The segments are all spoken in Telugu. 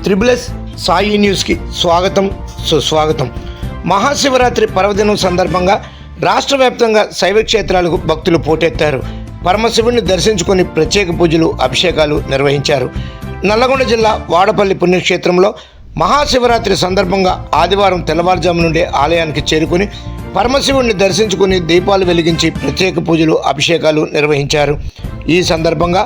త్రిబుల్ సాయి న్యూస్కి స్వాగతం సుస్వాగతం. మహాశివరాత్రి పర్వదినం సందర్భంగా రాష్ట్ర వ్యాప్తంగా శైవ క్షేత్రాలకు భక్తులు పోటెత్తారు. పరమశివుడిని దర్శించుకొని ప్రత్యేక పూజలు, అభిషేకాలు నిర్వహించారు. నల్లగొండ జిల్లా వాడపల్లి పుణ్యక్షేత్రంలో మహాశివరాత్రి సందర్భంగా ఆదివారం తెల్లవారుజాము నుండే ఆలయానికి చేరుకుని పరమశివుడిని దర్శించుకుని దీపాలు వెలిగించి ప్రత్యేక పూజలు, అభిషేకాలు నిర్వహించారు. ఈ సందర్భంగా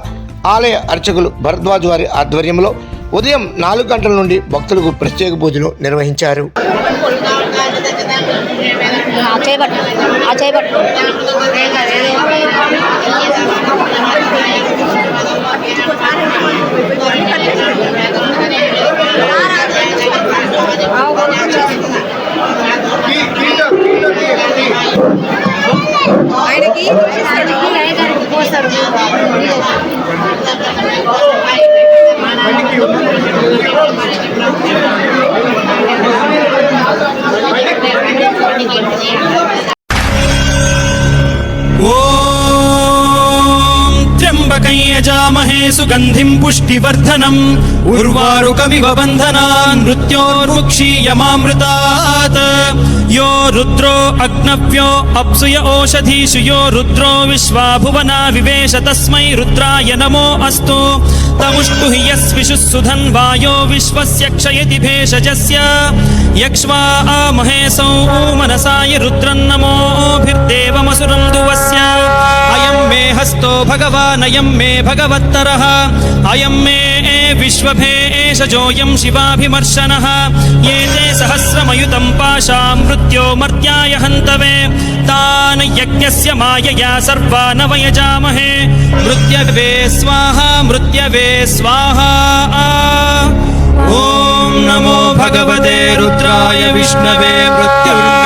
ఆలయ అర్చకులు భరద్వాజ్ వారి ఆధ్వర్యంలో ఉదయం 4 గంటల నుండి భక్తులకు ప్రత్యేక పూజలు నిర్వహించారు. यजामहे सुगंधिं पुष्टिवर्धनम् उर्वारुकमिव बन्धनान् मृत्योर्मुक्षीयमामृतात् यो रुद्रो अग्नव्यो अप्सुय ओषधीषु यो रुद्रो विश्वा भुवना विवेश तस्मै रुद्राय नमो अस्तु तमुष्टु हि यस्विषुः सुधन्वायो विश्वस्य क्षयति भेषजस्य यक्ष्वा महेशौ मनसाय रुद्रन्नमोभिर्देवमसुरं दुवस्य अयं मे हस्तो भगवान् अयं मे भगवत्तरः अयं मे विश्वभेषजोऽयं शिवाभिमर्शनः ये ते सहस्रमयुतं पाशां मृत्यो मर्त्याय हन्तवे तान् यज्ञस्य मायया सर्वान् वयजामहे मृत्यवे स्वाहा मृत्यवे स्वाहा. ॐ नमो भगवते रुद्राय विष्णवे मृत्युर्